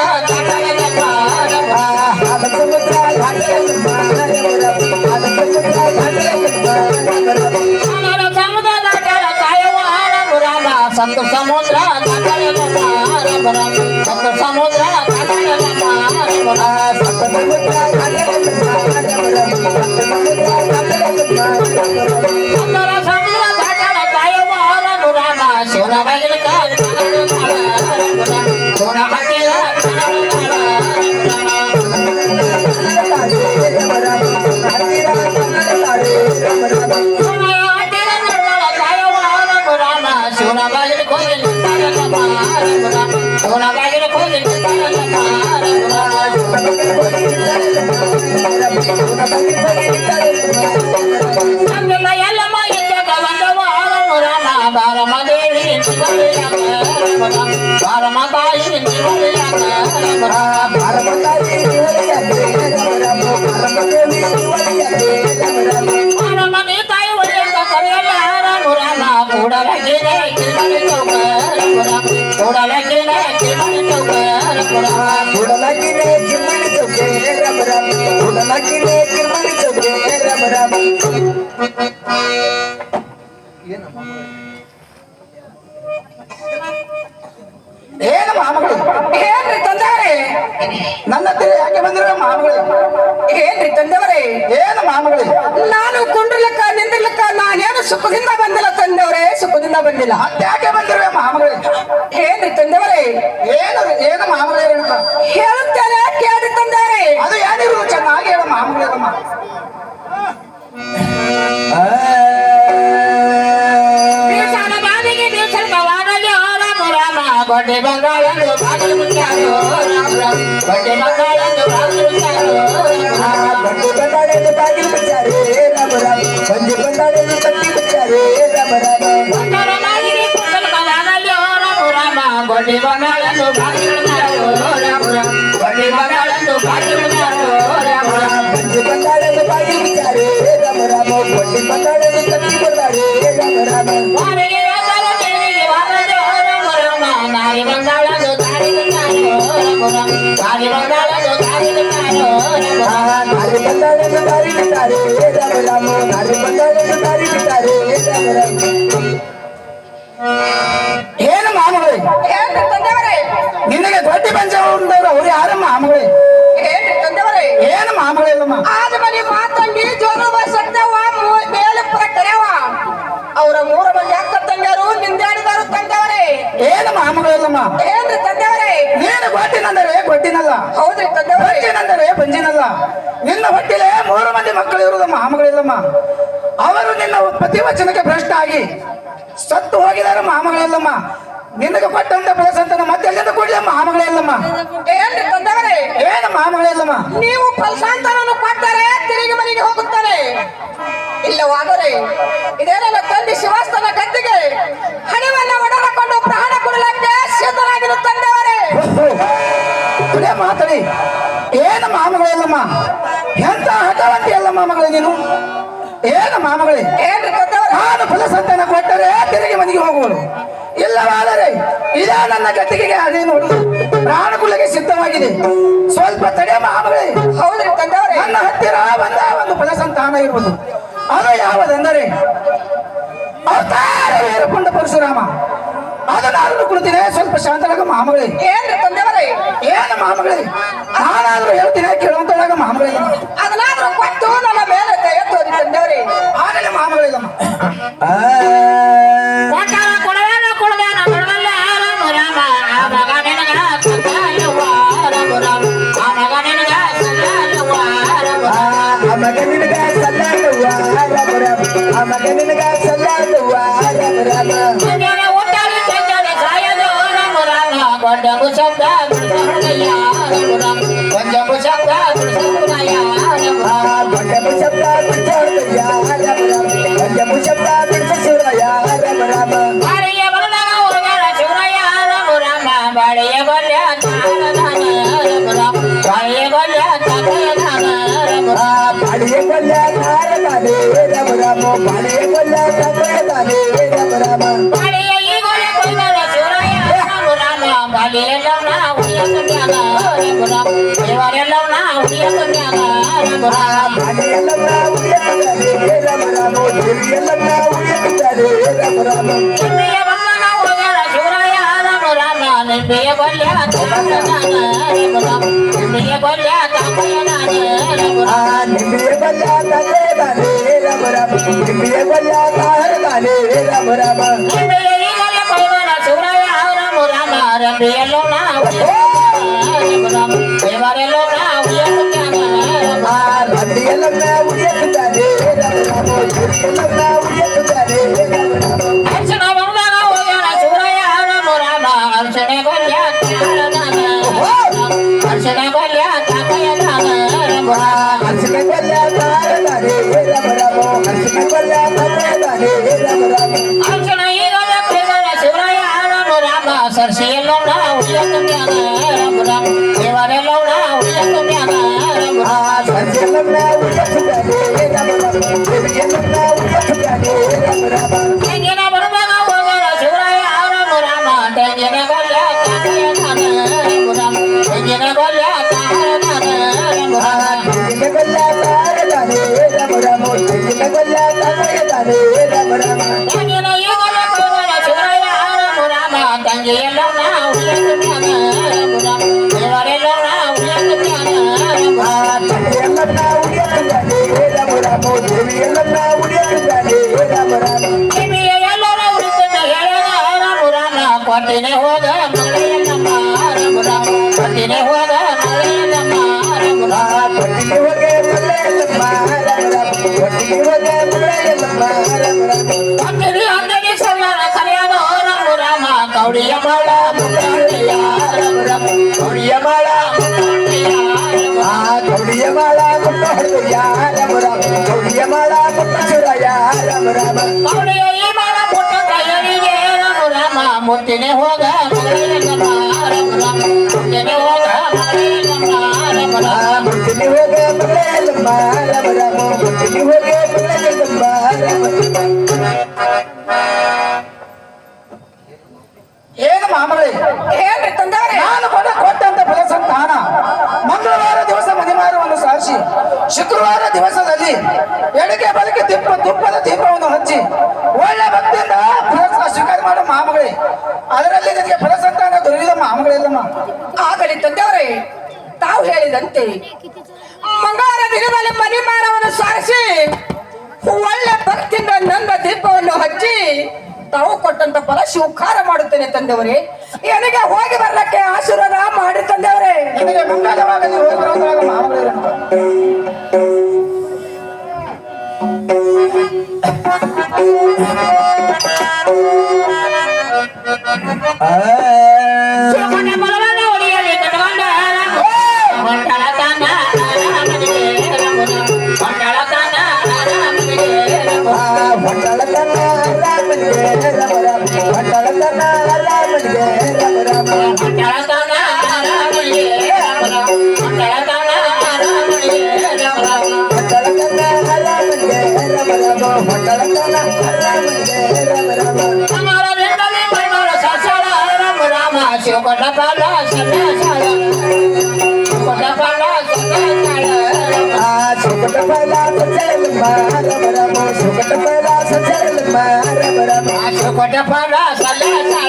ಸಮುದ್ರ ಕಾಯುವ ರಾಮ ಸಪ್ತ ಸಮುದ್ರ ಸಪ್ತ ಸಮುದ್ರ ಸೋನ ಬೈಲ ಸೋನ ಹತ್ತಿರ ಸೋನ ಬೈಲ ಕೋಗಿಲ ಸೋನ ಬೈಲ ಕೋಗಿಲ ಎಲ್ಲಮ್ಮ ಇದ್ದಾಗ ಬಂದವ ರಾಮ ಬಾರಮದೇವಿ ಬಾರಮತಾಯಿ ಬಾರಮನೆ ತಾಯಿ ಒಳ್ಳೆಯ ಕರೆಯಲ್ಲ ರಾಮ ರಾಮ ಕೂಡಲಗಿರೆ ಕಿರ್ಮಣಿ ಚೌಕ ಕೂಡಲಗಿರೆ ಕಿರ್ಮಣಿ ಚೌಕ ಕೂಡಲಗಿರೆ ಕಿರ್ಮಣಿ ಚೌಕೆ ರಾಮ ರಾಮ ಕೂಡಲಗಿರೆ ಕಿರ್ಮಣಿ ಚೌಕೆ ರಾಮ ರಾಮ ಏನು ಮಾಮಗಳು ಏನ್ರಿ ತಂದವರೇ ನನ್ನ ಹತ್ತಿರ ಯಾಕೆ ಬಂದಿರೋ ಮಾಮಗಳು ಏನ್ರಿ ತಂದವರೇ ಏನು ಮಾಮಗಳು ನಾನು ಕುಂಡ್ರಲಕ್ಕ ನಿಂದಿರ್ಲಕ್ಕ ನಾನೇನು ಸುಖದಿಂದ ಬಂದಿಲ್ಲ ತಂದವರೇ ಸುಖದಿಂದ ಬಂದಿಲ್ಲ ಯಾಕೆ ಬಂದಿರೋ ಮಾಮಗಳು ಏನ್ರಿ ತಂದವರೇ ಏನು ಮಾಮಗಳು ಹೇಳುತ್ತೇನೆ ಕೇಳಿ ತಂದವರೇ ಅದು ಏನಿರು ಚೆನ್ನಾಗಿ ಹೇಳ ಮಾಮಗಳಮ್ಮ ಬಡ್ಡೆ ಬಂಗಾಳಂದು ಬಾಗಿಲು ಮುಚ್ಚಾರು ಬಡ್ಡೆ ಬಂಗಾಳಂದು ಬಾಗಿಲು ಮುಚ್ಚಾರು ಬಡ್ಡೆ ಬಂಗಾಳಂದು ಬಾಗಿಲು ಮುಚ್ಚಾರು ರಾಮ ರಾಮ ಬಂಜೆ ಬಂಗಾಳಂದು ಕಟ್ಟಿ ಮುಚ್ಚಾರು ರಾಮ ರಾಮ ಬಂಗಾರ ಮಾಲಿಗೆ ಕುಂದಲ ಮನಾನಲ್ಲಿ ರಾಮ ರಾಮ ಬಡ್ಡೆ ಬಂಗಾಳಂದು ಬಾಗಿಲು ಮುಚ್ಚಾರು ರಾಮ ರಾಮ ಬಡ್ಡೆ ಬಂಗಾಳಂದು ಬಾಗಿಲು ಮುಚ್ಚಾರು ರಾಮ ರಾಮ ಬಂಜೆ ಬಂಗಾಳಂದು ಬಾಗಿಲು ಮುಚ್ಚಾರು ರಾಮ ರಾಮ ಬಡ್ಡೆ ಬಂಗಾಳಂದು ಕಟ್ಟಿ ಕೊಡ್ತಾರೆ ರಾಮ ರಾಮ ವಾರಿಗೆ ವ್ಯಾಪಾರ ದೇವಿಗೆ ವಾರದೆ ರಾಮ ರಾಮ ನಾರಿ ಬಂಗಾಳಂದು ದಾರಿ ಬಂಗಾರು ರಾಮ ರಾಮ ದಾರಿ ಬಂಗಾಳಂದು ದಾರಿ ಬಂಗಾರು ನಾರಿ ಬಂಗಾಳಂದು ದಾರಿ ಬಿಟ್ಟಾರೆ ರಾಮ ರಾಮ ನಾರಿ ಬಂಗಾಳಂದು ದಾರಿ ಬಿಟ್ಟಾರೆ ರಾಮ ರಾಮ ಏನು ಮಾಮಗಳೇ ನಿನಗೆ ದೊಡ್ಡ ಪಂಚ ಉಂಟವ್ರು ಅವ್ರು ಯಾರ ಮಾಮಗಳೇ ಏನು ಮಾಮಗಳಿಲ್ಲಮ್ಮ ಆದ ಮನೆ ಮಾತಂಗಿ ಜೋರುವ ಸತ್ತವ ಮೇಲಪ್ಪರ ಕರೆಯವ ಅವರ ಮೂರ ಮಂದಿ ಅಕ್ಕ ತಂಗಿಯರು ನಿಂದಾಡಿದಾರು ತಂದವರೇ ಏನು ಮಾಮಗಳಿಲ್ಲಮ್ಮ ಏನ್ರಿ ತಂದವರೇ ನೀನು ಗೊಟ್ಟಿನಂದರೆ ಗೊಟ್ಟಿನಲ್ಲ ಹೌದ್ರಿ ತಂದವರೇ ಬಂಜಿನಂದರೆ ಬಂಜಿನಲ್ಲ ನಿನ್ನ ಹೊಟ್ಟಿಲೆ 3 ಮಂದಿ ಮಕ್ಕಳು ಇರುವುದು ಮಾಮಗಳಿಲ್ಲಮ್ಮ ಅವರು ನಿನ್ನ ಪ್ರತಿವಚನಕ್ಕೆ ಭ್ರಷ್ಟ ಆಗಿ ಸತ್ತು ಹೋಗಿದ್ದಾರೆ ಮಾಮಗಳಿಲ್ಲಮ್ಮ ನಿನಗೆ ಕೊಟ್ಟಂತ ಬೆಳೆಸಂತ ಮತ್ತೆ ಎಲ್ಲಿಂದ ಕೊಡಲಿ ಮಾಮಗಳಿಲ್ಲಮ್ಮ ಏನ್ರಿ ತಂದವರೇ ಏನು ಮಾಮಗಳಿಲ್ಲಮ್ಮ ನೀವು ಫಲಸಾಂತರವನ್ನು ಕೊಟ್ಟರೆ ತಿರುಗಿ ಮನೆಗೆ ಹೋಗುತ್ತಾರೆ ಇಲ್ಲವಾದರೆ ಇದೇನೆಲ್ಲ ತಂದೆ ಶಿವಾಸ್ತನ ಗದ್ದಿಗೆ ಹಣವನ್ನ ಒಡರಕೊಂಡು ಪ್ರಾಣ ಕೊಡಲಕ್ಕೆ ಸಿದ್ಧರಾಗಿರು ತಂದವರೇ ಮಾತಾಡಿ ಏನು ಮಾಮಗಳಿಲ್ಲಮ್ಮ ಎಂತ ಹಠವಂತಿ ಅಲ್ಲ ಮಾಮಗಳು ನೀನು ಏನು ಮಾಮಗಳೇ ಏನ್ರಿ ತಂದವ್ರೆ ನಾನು ಫಲಸಂತಾನ ಕೊಟ್ಟರೆ ತಿರುಗಿ ಮನೆಗೆ ಹೋಗುವಳು, ಇಲ್ಲವಾದರೆ ಇದೇ ನನ್ನ ಗತಿಗೆ ಅದೇ ನೋಡು ಪ್ರಾಣಕುಲಗೆ ಸಿದ್ಧವಾಗಿದೆ. ಸ್ವಲ್ಪ ತಡೆ ಮಾಮಗಳೇ. ಹೌದ್ರಿ ತಂದವ್ರೆ ನನ್ನ ಹತ್ತಿರ ಬಂದ ಒಂದು ಫಲಸಂತಾನ ಇರುವುದು. ಅದು ಯಾವುದೆಂದರೆ ಅವತಾರ ವೀರಕೊಂಡ ಪರಶುರಾಮ. ಅದು ನಾನು ಕುಳಿತಿದೆ, ಸ್ವಲ್ಪ ಶಾಂತರಾಗ ಮಾಮಗಳೇ. ಏನ್ರಿ ತಂದವ್ರೆ ಏನು ಮಾಮಗಳೇ, ನಾನಾದ್ರೂ ಹೇಳ್ತೀನಿ ಕೇಳುವಂತೊಳಗ ಮಾಮಗಳಿಲ್ಲ. ಅದನ್ನಾದ್ರೂ ಕೊಟ್ಟು ನನ್ನ ಮೇಲೆ ಕೈ ತೋರಿ ತಂದವ್ರೆ. ಆಗಲೇ ಮಾಮಗಳಿಲ್ಲಮ್ಮ. ಕೊಟ್ಟಾರ ಕೊಡವೇನ ಕೊಡಬೇನ ಕೊಡವಲ್ಲ ರಾಮ ರಾಮ ಆ ಮಗ ನಿನಗ ಸಲ್ಲಲ್ವ ರಾಮ ರಾಮ ಆ ಮಗ ನಿನಗ ಸಲ್ಲಲ್ವ ರಾಮ ರಾಮ ಆ ಮಗ ನಿನಗ ಸಲ್ಲಲ್ವ ರಾಮ ರಾಮ ಆ ಮಗ ನಿನಗ ಸಲ್ಲಲ್ವ ರಾಮ ರಾಮ ಮುಂಜಾನೆ ಊಟಾಡಿ ಚಂದನೆ ಸಾಯದು ರಾಮ ರಾಮ ಕೊಂಡಂಬು ಶಬ್ದ ಬಿಡಿಸೋಣಯ್ಯ ರಾಮ ರಾಮ ಕೊಂಡಂಬು ಶಬ್ದ ಬಿಡಿಸೋಣಯ್ಯ ರಾಮ ರಾಮ ಬಂಡಮ ಶಬ್ದ ಬಿಡಿಸೋದಯ್ಯ ರಾಮ ರಾಮ ಬಂಡಮ ಶಬ್ದ ಬಿಡಿಸೋದಯ್ಯ ರಾಮ ರಾಮ ಬಾಳಿಗೆ ಬಂದಾಗ ಹುಡುಗರ ಶಿವರಯ್ಯ ರಾಮ ರಾಮ ಬಾಳಿಗೆ ಬಲ್ಯ ತಾಳದಾನ ರಾಮ ರಾಮ ಬಾಳಿಗೆ ಬಲ್ಯ ತಾಳದಾನ ರಾಮ ರಾಮ ಬಾಳಿಗೆ ಕೊಲ್ಲ ತಾರದಾನೆ ರಾಮ ರಾಮ ಬಾಳಿಗೆ ಕೊಲ್ಲ ತಾರದಾನೆ ರಾಮ ರಾಮ ಬಾಳಿಗೆ ಈಗೊಲೆ ಕೊಯ್ದರ ಶಿವರಯ್ಯ ರಾಮ ರಾಮ ಬಾಳಿಯೆಲ್ಲವನ್ನ ಉಳಿಯಕನ್ಯಾಗ ರಾಮ ರಾಮ ಇವರೆಲ್ಲವನ್ನ ಉಳಿಯಕನ್ಯಾಗ ರಾಮ ರಾಮ ಬಾಳಿಯೆಲ್ಲನ್ನ ಉಳಿಯುತ್ತಾರೆ ರಾಮ ರಾಮ ದೇವಿಯೆಲ್ಲನ್ನ ಉಳಿಯುತ್ತಾರೆ ರಾಮ ರಾಮ ನಿಂಬೆಯ ಬಂದಾಗ ಹುಡುಗರ ಶಿವರಯ್ಯ ರಾಮ ರಾಮ ನಿಂಬೆಯ ಬಲ್ಯ ತಾಳದಾನ ರಾಮ ರಾಮ ನಿಂಬೆಯ ಬಲ್ಯ ತಾಳದಾನ ರಾಮ ರಾಮ ನಿಂಬಿಯ ಬಲ್ಲ ತಾರದಾನೆ ರಾಮ ರಾಮ ನಿಂಬಿಯ ಬಲ್ಲ ತಾರದಾನೆ ರಾಮ ರಾಮ ನಿಂಬೆಯ ಈಗಲೇ ಕೊಯ್ದರ ಶಿವರಯ್ಯ ರಾಮ ರಾಮ ರಂಬೆಯೆಲ್ಲವನ್ನ ರಾಮ ರಾಮ ಇವರೆಲ್ಲವನ್ನ ಉಳಿಯಕನ್ಯಾಗ ರಾಮ ರಾಮ ನಂದಿಯೆಲ್ಲನ್ನ ಉಳಿಯುತ್ತಾರೆ ರಾಮ ರಾಮ ದೇವಿಯೆಲ್ಲನ್ನ ಉಳಿಯುತ್ತಾರೆ ರಾಮ ರಾಮ ಅರ್ಚನ ಬಂದಾಗ ಹೋಗ್ಯಾನ ಶಿವರಯ್ಯ ರಾಮ ರಾಮ ಅರ್ಚನೆ ಬಲ್ಯ ತಾಳದಾನ ಅರ್ಚನೆ ಬಲ್ಯ ತಾಕಯದಾನ ರಾಮ ರಾಮ ಹರ್ಷಿನ ಕೊಲ್ಲ ತಾರದಾನೆ ರಾಮ ರಾಮ ಹರ್ಷಿನ ಕೊಲ್ಲ ತಾರದಾನೆ ರಾಮ ರಾಮ ಅರ್ಚನ ಈಗಲೇ ಕೊಯ್ದರ ಶಿವರಯ್ಯ ರಾಮ ರಾಮ ಸರ್ಸಿಯೆಲ್ಲವನ್ನ ಉಳಿಯಕನ್ಯಾಗ ರಾಮ ರಾಮ ಇವರೆಲ್ಲವನ್ನ ಉಳಿಯಕನ್ಯಾಗ ರಾಮ ರಾಮ ಸಂಜೆಯೆಲ್ಲನ್ನ ಉಳಿಯುತ್ತಾರೆ ರಾಮ ರಾಮ ದೇವಿಯೆಲ್ಲನ್ನ ಉಳಿಯುತ್ತಾರೆ ರಾಮ ರಾಮ ತೆಂಗಿನ ಬರುವಾಗ ಹೋಗೋಣ ಶಿವರಾಯ ರಾಮ ರಾಮ ತೆಂಗಿನ ಬಲ್ಯ ತಾಕಯದಾನ ರಾಮ ರಾಮ ತೆಂಗಿನ ಬಲ್ಯ ತಾಕಯದಾನ ರಾಮ ರಾಮ ತೆಂಗಿನ ಕೊಲ್ಲ ತಾರದಾನೆ ರಾಮ ರಾಮ ತೆಂಗಿನ ಕೊಲ್ಲ ತಾರದಾನೆ ರಾಮ ರಾಮ ತೆಂಗಿನ ಈಗಲೇ ಕೊಯ್ದರ ಶಿವರಾಯ ರಾಮ ರಾಮ ತಂಗಿಯೆಲ್ಲವನ್ನ ಉಳಿಯಕನ್ಯಾಗ ರಾಮ ರಾಮ ಇವರೆಲ್ಲವನ್ನ ಉಳಿಯಕನ್ಯಾಗ ರಾಮ ರಾಮ ಸಂಜೆಯೆಲ್ಲನ್ನ ಉಳಿಯುತ್ತಾರೆ ರಾಮ ರಾಮ ದೇವಿಯೆಲ್ಲನ್ನ ಉಳಿಯುತ್ತಾರೆ ರಾಮ ರಾಮ ಕಿವಿಯ ಎಲ್ಲರ ಉಳಿತಂತ ಹೇಳದ ರಾಮ ರಾಮ ಕೊಟ್ಟಿನೆ ಹೋದ ಮಳೆಯಲ್ಲಮ್ಮ ರಾಮ ರಾಮ ಕೊಟ್ಟಿನೆ ಹೋದ ಮಳೆಯಲ್ಲಮ್ಮ ರಾಮ ರಾಮ ಒಟ್ಟಿಗೆ ಹೋಗೆ ಮುಳ್ಳೆಯಲ್ಲಮ್ಮ ರಾಮ ರಾಮ ಒಟ್ಟಿಗೆ ಹೋಗೆ ಮುಳ್ಳೆಯಲ್ಲಮ್ಮ ರಾಮ ರಾಮ ಕೊಟ್ಟಿರಿ ಅಂಗಡಿ ಸಲ್ಲರ ಕರೆಯದ ರಾಮ ರಾಮ ಕೌಡಿಯ ಮಾಡ ಮುಖಂಡಿಯ ರಾಮ ರಾಮ ಕೌಡಿಯ ಮಾಳ ಕೌಡಿಯ ಮಾಳ ಮುಟ್ಟ ಹೊಡೆದಯ್ಯ ರಾಮ ರಾಮ ಕೌಡಿಯ ಮಾಳ ಮುಟ್ಟ ಸುರಯ್ಯ ರಾಮ ರಾಮ ಕೌಡಿಯ ಈ ಮಾಡ ಪುಟ್ಟ ಕೈಯರಿಗೆ ರಾಮ ರಾಮ ಮುಟ್ಟಿನೆ ಹೋಗ ಮಳೆಯಲ್ಲಮ್ಮ ರಾಮ ರಾಮ ಮುಟ್ಟಿನೆ ಹೋಗ ಮಳೆಯಲ್ಲಮ್ಮ ರಾಮ ರಾಮ ಮುಟ್ಟಿಗೆ ಹೋಗೆ ಮುಳ್ಳೆಯಲ್ಲಮ್ಮ ರಾಮ ರಾಮ ಮುಟ್ಟಿಗೆ ಹೋಗೆ ಮುಳ್ಳೆಯಲ್ಲಮ್ಮ ರಾಮ ಏನು ಮಾಮಗಳೇ, ಏನ್ರಿ ತಂದವ್ರೆ ನಾನು ಕೊಟ್ಟಂತ ಫಲಸಂತಾನ ಮಂಗಳವಾರ ದಿವಸ ಮನೆಮಾರವನ್ನು ಸಾರಿಸಿ ಶುಕ್ರವಾರ ದಿವಸದಲ್ಲಿ ಎಡಕ್ಕೆ ಬಲಕ್ಕೆ ತುಪ್ಪದ ದೀಪವನ್ನು ಹಚ್ಚಿ ಒಳ್ಳೆ ಭಕ್ತಿಯಿಂದ ಫಲ ಸ್ವೀಕಾರ ಮಾಡೋ ಮಾಮಗಳೇ. ಅದರಲ್ಲಿ ನಿನಗೆ ಫಲಸಂತಾನ ದೊರೆಯದ ಮಾಮಗಳಿಲ್ಲಮ್ಮ. ಆಗಲಿ ತಂದವ್ರೆ ತಾವು ಹೇಳಿದಂತೆ ಮಂಗಳವಾರ ದಿನದಲ್ಲಿ ಮನೆಮಾರವನ್ನು ಸಾರಿಸಿ ಒಳ್ಳೆ ಭಕ್ತಿಯಿಂದ ನನ್ನ ದೀಪವನ್ನು ಹಚ್ಚಿ ತಾವು ಕೊಟ್ಟಂತ ಫಲ ಸ್ವೀಕಾರ ಮಾಡುತ್ತೇನೆ ತಂದವರೇ. ನನಗೆ ಹೋಗಿ ಬರ್ಲಕ್ಕೆ ಆಶೀರ್ವಾದ ಮಾಡಿ ತಂದವರೇ. ನಿನಗೆ ಮಂಗಲವಾಗಲಿ ಹೋಗಿ ಬರೋದ್ರಾಗ ಮಾಮಗಳಿಲ್ಲಮ್ಮ. ಸುಮ್ಮನೆ ಬಲವನ್ನ ಹೊಡೆಯಲಿ ಕಟ್ಕೊಂಡ ಮಂಡಳ ತಾನ ರಾಮನಿಗೆ ರಾಮ ರಾಮ ಮಂಡಳ ತಾನ ರಾಮನಿಗೆ ರಾಮ ಹೊಟ್ಟಳತನ ರಾಮನಿಗೆ ರಾಮ ರಾಮ ಹೊಟ್ಟಳತನ ರಾಮನಿಗೆ ರಾಮ ರಾಮ ಮಂಡಳ ಶುಕಟಫಲ ಸದಾಚಾರ ಶುಕಟಫಲ ಸದಾಚಾರ ಸುಕಟ ಫಲ ಸಚಲ ರಮ ರಮ ಸುಕಟ ಫಲ ಸಚಲ ರಮ ರಮ ಶುಕಟಫಲ ಸದಾಚಾರ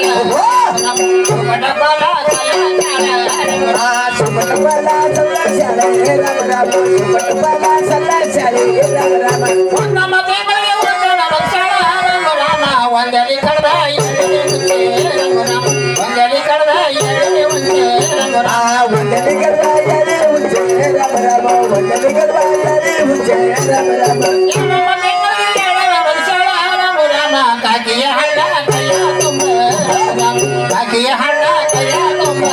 ಶುಕಟಫಲ ಸದಾಚಾರ ಸುಕಟ ಫಲ ಸಚಲ ರಮ ರಮ ಸುಕಟ ಫಲ ಸಚಲ ರಮ ರಮ ನಮ್ಮ ದೇವರಿಗೆ ಒಂದರ ರಕ್ಷಣ ರಾಮ ರಾಮ ಒಂದಲಿ ಕಡದ ಒಂದಲಿ ಕಡದ ರಾಮ ರಾಮ ಒಂದಲಿ ಗರ್ವಾಯರೆ ಉಜ್ಜೆ ರಮ ರಮ ಒಂದಲಿ ಗರ್ವಾಯರೆ ಉಜ್ಜೆ ರಮ ರಮ ನಮ್ಮ ದೇವರಿಗೆ ಏಳರ ರಕ್ಷಣ ರಾಮ ರಾಮ ಕಾಕಿಯ ಹಳ್ಳ ಕೈಯ ತುಂಬ ಕಾಕಿಯ ಹಳ್ಳ ಕೈಯ ತುಂಬ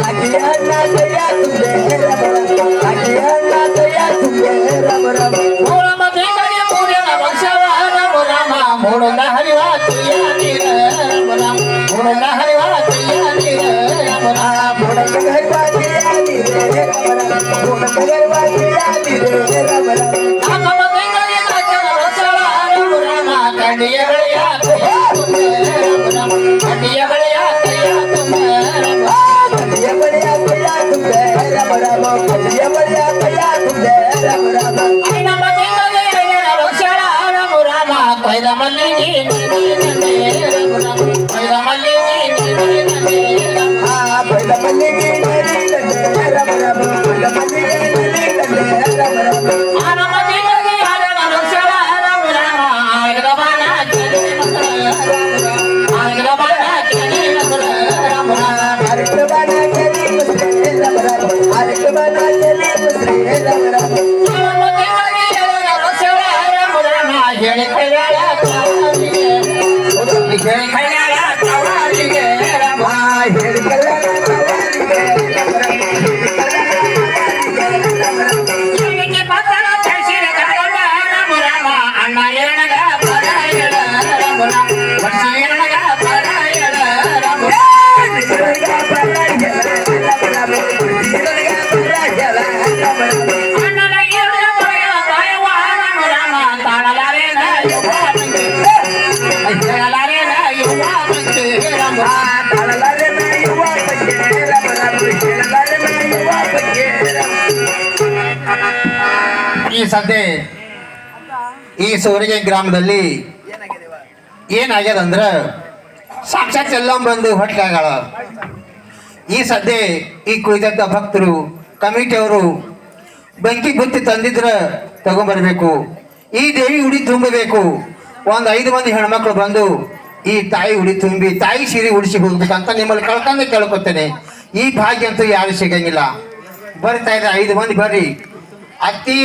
ಕಾಕಿಯ ಅಣ್ಣ ಕೈಯ ತುಂಬೆ ರಮ ರಮ ಕಾಕಿಯ ಅಣ್ಣ ಕೈಯ ತುಂಬೆ ರಮ ರಮ ನಮ್ಮ ದೇವರಿಗೆ ಮೂರನ ರಕ್ಷಣ ರಾಮ ರಾಮ ಮೂಡನ ಹರಿವ ಕೈಯ ನೀರ ರಾಮ ರಾಮ ಮೂಡನ ಹರಿವ ಕೈಯ ನೀರ ರಾಮ ರಾಮ ಬುಡಕ ಗರ್ವಾಯರೆ ರಮ ರಮ ಬುಡಕ ಗರ್ವಾಯರೆ ರಮ ರಮ ನಮ್ಮ ದೇವರಿಗೆ ಕಾಕಿಯ ರಕ್ಷಣ ರಾಮ ರಾಮ ಕಣ್ಣಿಯ ಬಳಿಯ ಕೈಯ ತುಂಬ ರಾಮ ರಾಮ ಕಣ್ಣಿಯ ಬಳಿಯ ಕೈಯ ತುಂಬ ರಾಮ ಕಲಿಯ ಬಳಿಯ ಕೈಯ ತುಂಬೆ ರಮ ರಮ ಕಲಿಯ ಬಳಿಯ ಕೈಯ ತುಂಬೆ ರಮ ರಮ ನಮ್ಮ ದೇವರಿಗೆ ಏಳರ ರಕ್ಷಣ ರಾಮ ರಾಮ ಕೊಯ್ದ ಮಲ್ಲಿಗೆ ರಾಮ ರಾಮ ಕೊಯ್ದ ಮಲ್ಲಿಗೆ ರಾಮ ಬೈಲ ಮಲ್ಲಿಗೆ ರಮ ರಮ ಬೈಲ ಮಲ್ಲಿಗೆ ರಮ ರಮ ನಮ್ಮ ದೇವರಿಗೆ ಏಳರ ರಕ್ಷಣ ರಾಮ ರಾಮ ಆಗದ ಬಾಣ ಚಲಿ ಮಕ್ಕಳ ರಾಮ ರಾಮ ಆಗದ ಬಾಣ ಚಲಿ ಮಕ್ಕಳ ರಾಮ ರಾಮ ಹರಿಕಬಾನ ಚಲಿ ಮುಸ್ರೆ ರಮ ರಮ ಹರಿಕಬಾನ ಚಲಿ ಮುಸ್ರೆ ರಮ ರಮ ನಮ್ಮ ದೇವರಿಗೆ ಏಳರ ರಕ್ಷಣ ರಾಮ ರಾಮ ಹೇಳಿ ಕೈಯಾಳ ತಾವರಿಗೆ ಹೇಳಿ ಕೈಯಾಳ ತಾವರಿಗೆ ರಾಮ ಹೇಳಿ ಕಲ್ಯಾಣ ತವರಿಗೆ ಹೇಳಿ ಪಕ್ಕದ ತರಿಸಿದ ಕಡಗೊಂಡ ರಾಮ ರಾಮ ಅಣ್ಣ ಎರಡಗ ಪರಾಯಣ ರಾಮ ರಾಮ ವರ್ಷಿ ಎರಡಗ ಪರಾಯಣ ರಾಮ ಅಣ್ಣನ ಎರಡಗ ಪರಾಯಣ ತಾಯವ ರಾಮ ರಾಮ ತಾಳಲಾರೇನ ಯುವ ಮಂದಿ ತಾಳಲಾರೇನ ಯುವ ಮಂದಿ ರಾಮ ಈ ಸದ್ಯ ಈ ಸೋರಿಗೆ ಗ್ರಾಮದಲ್ಲಿ ಏನಾಗ್ಯದ ಅಂದ್ರ ಸಾಕ್ಷಾತ್ ಎಲ್ಲಂ ಬಂದು ಹೊಟ್ಟಾಗಳ ಈ ಸದ್ಯ ಈ ಕುಳಿತಂತ ಭಕ್ತರು ಕಮಿಟಿಯವರು ಬೆಂಕಿ ಬುತ್ತಿ ತಂದಿದ್ರ ತಗೊಂಡ್ಬರ್ಬೇಕು ಈ ದೇವಿ ಉಡಿ ತುಂಬಬೇಕು ಒಂದ್ 5 ಮಂದಿ ಹೆಣ್ಮಕ್ಳು ಬಂದು ಈ ತಾಯಿ ಉಡಿ ತುಂಬಿ ತಾಯಿ ಸೀರೆ ಉಡಿಸಿ ಹೋಗ್ಬೇಕಂತ ನಿಮ್ಮಲ್ಲಿ ಕಳ್ಕೊಂಡು ಕೇಳ್ಕೊತೇನೆ ಈ ಭಾಗ್ಯ ಅಂತೂ ಯಾರು ಸಿಗಂಗಿಲ್ಲ ಬರ್ತಾ ಇದ್ರೆ 5 ಮಂದಿ ಬರ್ರಿ ಅತ್ತಿ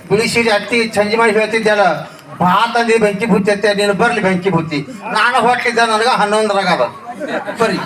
ಬಿಳಿ ಸೀರೆ ಅತ್ತಿ ಸಂಜೆ ಮಾಡಿ ಹೇಳ್ತಿದ್ದಲ್ಲ ಬಾ ತಂದಿ ಬೆಂಕಿ ಬುತ್ತಿ ಅತ್ತೆ ನೀನು ಬರ್ಲಿ ಬೆಂಕಿ ಬುತ್ತಿ ನಾನು ಹೊಟ್ಟಿದ್ದ ನನಗ 11 ಬರ್ರಿ